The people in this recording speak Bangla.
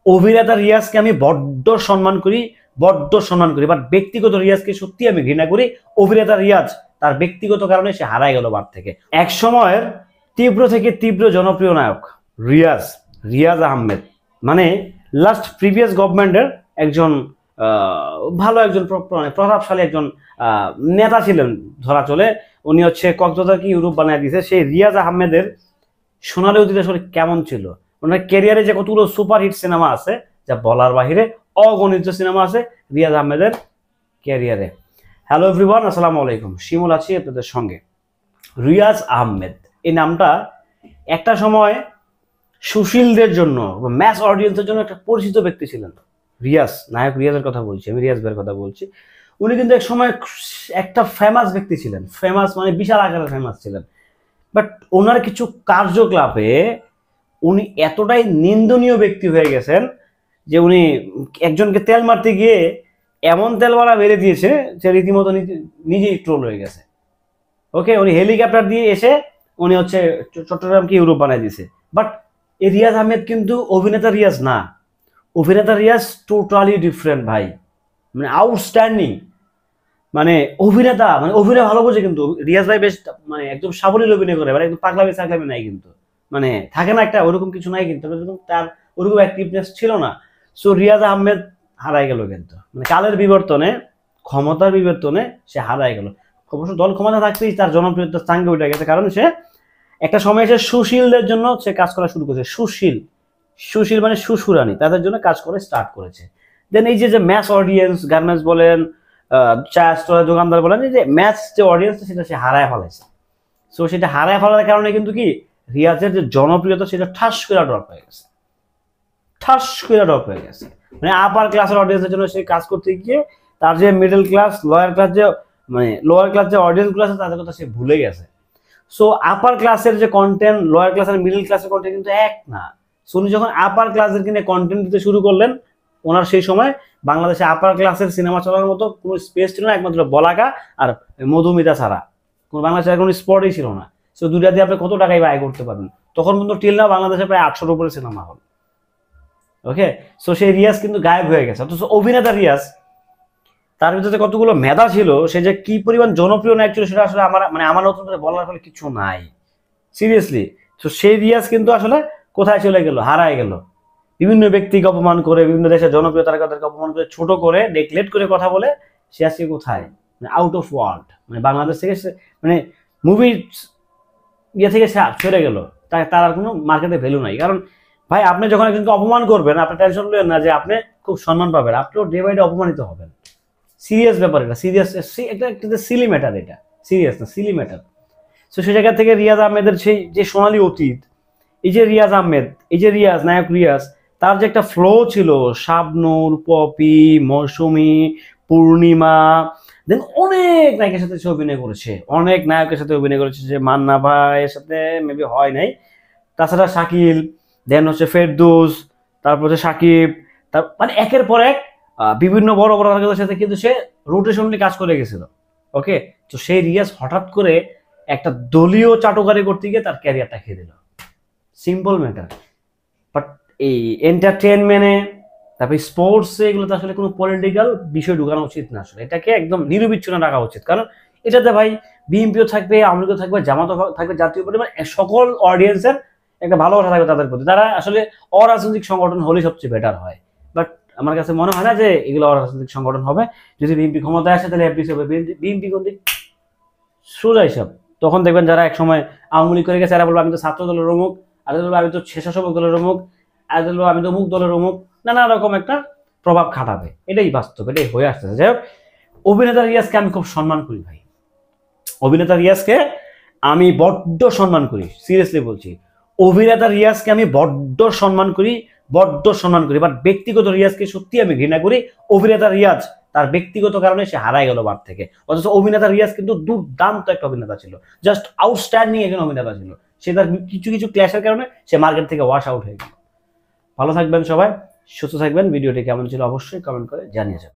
অভিনেতা রিয়াজকে আমি বড্ড সম্মান করি, বাট ব্যক্তিগত রিয়াজকে সত্যি আমি ঘৃণা করি। অভিনেতা রিয়াজ তার ব্যক্তিগত কারণে সে হারায় গেল বার থেকে। এক সময়ের তীব্র থেকে তীব্র জনপ্রিয় নায়ক রিয়াজ, রিয়াজ আহমেদ, মানে লাস্ট প্রিভিয়াস গভর্নমেন্টের একজন ভালো একজন প্রভাবশালী একজন নেতা ছিলেন ধরা চলে। উনি হচ্ছে কক্সবাজারকে ইউরোপ বানিয়ে দিয়েছে। সেই রিয়াজ আহমেদের সোনালী অতীত আসলে কেমন ছিল, ওনার ক্যারিয়ারে যে কতগুলো সুপারহিট সিনেমা আছে যা বলার বাহিরে, অগণিত সিনেমা আছে রিয়াজ আহমেদের ক্যারিয়ারে। হ্যালো এভরিওয়ান, আসসালামু আলাইকুম, শিমুল আছি আপনাদের সঙ্গে। রিয়াজ আহমেদ এই নামটা একটা সময় সুশীলদের জন্য, ম্যাস অডিয়েন্সের জন্য একটা পরিচিত ব্যক্তি ছিলেন। রিয়াজ, নায়ক রিয়াজের কথা বলছি, আমি রিয়াজ ভাইয়ের কথা বলছি। উনি কিন্তু এক সময় একটা ফেমাস ব্যক্তি ছিলেন, ফেমাস মানে বিশাল আকারের ফেমাস ছিলেন। বাট ওনার কিছু কার্যকলাপে উনি এতটাই নিন্দনীয় ব্যক্তি হয়ে গেছেন যে উনি একজনকে তেল মারতে গিয়ে এমন তেল মারা বেড়ে দিয়েছে যে রীতিমতো নিজেই ট্রোল হয়ে গেছে। ওকে, উনি হেলিকপ্টার দিয়ে এসে উনি হচ্ছে চট্টগ্রামকে ইউরোপ বানিয়ে দিয়েছে। বাট এই রিয়াজ আহমেদ কিন্তু অভিনেতা রিয়াজ না, অভিনেতা রিয়াজ টোটালি ডিফারেন্ট ভাই, মানে আউটস্ট্যান্ডিং। মানে অভিনেতা, মানে অভিনয় ভালো বোঝে কিন্তু রিয়াজ ভাই, বেশ মানে একদম সাবলীল অভিনয় করে, মানে একদম পাগলামি সাগলামি নাই কিন্তু, মানে থাকে না একটা ওরকম কিছু নাই কিন্তু, তার ওরকম অ্যাক্টিভনেস ছিল না। সো রিয়াজ আহমেদ হারাই গেল কিন্তু, মানে কালের বিবর্তনে, ক্ষমতার বিবর্তনে সে হারাই গেল। অবশ্য দল ক্ষমতা থাকতেই তার জনপ্রিয়তা চাঙ্গে উঠে গেছে, কারণ সে একটা সময় এসে সুশীলদের জন্য সে কাজ করা শুরু করেছে। সুশীল, সুশীল মানে সুশুরানি, তাদের জন্য কাজ করে স্টার্ট করেছে। দেন এই যে ম্যাস অডিয়েন্স, গার্মেন্টস বলেন, চা স্টলের দোকানদার বলেন, যে ম্যাচ যে অডিয়েন্স সেটা সে হারায় ফেলেছে। সো সেটা হারায় ফেলার কারণে কিন্তু কি রিয়াজের যে জনপ্রিয়তা সেটা ঠাস করে ড্রপ হয়ে গেছে, ঠাস করে ড্রপ হয়ে গেছে। মানে আপার ক্লাসের অডিয়েন্সের জন্য সে কাজ করতে গিয়ে তার যে মিডল ক্লাস, লোয়ার ক্লাস, যে মানে লোয়ার ক্লাস যে অডিয়েন্সগুলো আছে তাদের কথা সে ভুলে গেছে। সো আপার ক্লাসের যে কন্টেন্ট, লোয়ার ক্লাস আর মিডল ক্লাসের কন্টেন্ট কিন্তু এক না। সো উনি যখন আপার ক্লাসের কিনে কন্টেন্ট দিতে শুরু করলেন, ওনার সেই সময় বাংলাদেশে আপার ক্লাসের সিনেমা চলার মতো কোনো স্পেস ছিল না, একমাত্র বলাকা আর মধুমিতা ছাড়া কোনো বাংলাদেশের কোনো স্পটই ছিল না। সো দুইটা দিয়ে আপনি কত টাকায় ব্যয় করতে পারবেন? তখন কিন্তু টিল না বাংলাদেশে প্রায় 800-র উপরে সিনেমা হল। ওকে, সো সেই রিয়াজ কিন্তু গায়েব হয়ে গেছে। অথচ অভিনেতা রিয়াজ, তার ভিতরে কতগুলো মেধা ছিল, সে যে কি পরিমাণ জনপ্রিয় নায়ক ছিল সেটা আসলে আমার নতুন করে বলার ফলে কিছু নাই, সিরিয়াসলি। তো সেই রিয়াজ কিন্তু আসলে কোথায় চলে গেল, হারায় গেল। বিভিন্ন ব্যক্তিকে অপমান করে, বিভিন্ন দেশের জনপ্রিয় তারকাদেরকে অপমান করে, ছোট করে, নেগলেক্ট করে কথা বলে সে আজকে কোথায়, মানে আউট অফ ওয়ার্ল্ড, মানে বাংলাদেশ থেকে মানে মুভি ইয়ে থেকে সে ছেড়ে গেল। তার আর কোনো মার্কেটে ভ্যালু নাই। কারণ ভাই, আপনি যখন একজনকে অপমান করবেন, আপনি টেনশন নেবেন না যে আপনি খুব সম্মান পাবেন, আপনিও ডে বাই ডে অপমানিত হবেন। সিরিয়াস ব্যাপার এটা, সিরিয়াস, একটা সিলি ম্যাটার, এটা সিরিয়াস না, সিলি ম্যাটার। তো সেই জায়গা থেকে রিয়াজ আহমেদের সেই যে সোনালী অতীত, এই যে রিয়াজ আহমেদ, এই যে রিয়াজ, নায়ক রিয়াজ, তার যে একটা ফ্লো ছিল, শাবনূর, পপি, মৌসুমী, পূর্ণিমা, দেন অনেক নায়কের সাথে সে অভিনয় করেছে, অনেক নায়কের সাথে অভিনয় করেছে, যে মান্না ভাইয়ের সাথে মেবি হয় নাই, তাছাড়া শাকিল, দেন হচ্ছে ফেরদৌস, তারপর হচ্ছে সাকিব, তার মানে একের পর এক বিভিন্ন বড় বড় নায়কের সাথে কিন্তু সে রোটেশনলি কাজ করে গেছিল। ওকে, তো সেই রিয়াজ হঠাৎ করে একটা দলীয় চাটুকারি করতে গিয়ে তার ক্যারিয়ারটা খেয়ে দিল, সিম্পল ম্যাটার। বাট এই এন্টারটেনমেন্টে, তারপরে স্পোর্টসে, এগুলোতে আসলে কোনো পলিটিক্যাল বিষয় ঢুকানো উচিত না। আসলে এটাকে একদম নিরবিচ্ছিন্ন রাখা উচিত, কারণ এটাতে ভাই বিএনপিও থাকবে, আওয়ামী লীগও থাকবে, জামাতও থাকবে, জাতীয় পার্টি, মানে সকল অডিয়েন্সের একটা ভালোবাসা থাকবে তাদের প্রতি। তারা আসলে অরাজনৈতিক সংগঠন হলেই সবচেয়ে বেটার হয়। বাট আমার কাছে মনে হয় না যে এগুলো অরাজনৈতিক সংগঠন হবে। যদি বিএনপি ক্ষমতায় আসে তাহলে এফডিসি হবে। বিএনপি কোন দিক, সোজা হিসাব। তখন দেখবেন যারা এক সময় আওয়ামী লীগ করে গেছে, এরা বলবো আমি তো ছাত্র দলের অমুক, আর বলবো আমি তো স্বেচ্ছাসেবক দলের অমুক, আর বলবো আমি তো অমুক দলের অমুক, নানা রকম একটা প্রভাব খাটাবে। এটাই বাস্তব, এটাই হয়ে আসতেছে। যাই হোক, অভিনেতা রিয়াজকে আমি খুব সম্মান করি ভাই, অভিনেতা রিয়াজকে আমি বড্ড সম্মান করি, সিরিয়াসলি বলছি। অভিনেতা রিয়াজকে আমি বড্ড সম্মান করি, বাট ব্যক্তিগত রিয়াজকে সত্যি আমি ঘৃণা করি। অভিনেতা রিয়াজ তার ব্যক্তিগত কারণে সে হারায় গেল বার থেকে। অথচ অভিনেতা রিয়াজ কিন্তু দুর্দান্ত একটা অভিনেতা ছিল, জাস্ট আউটস্ট্যান্ডিং একজন অভিনেতা ছিল। সে তার কিছু কিছু ক্ল্যাশের কারণে সে মার্কেট থেকে ওয়াশ আউট হয়ে গেল। ভালো থাকবেন সবাই, সুস্থ থাকবেন। ভিডিওটি কেমন ছিল অবশ্যই কমেন্ট করে জানিয়ে যাবেন।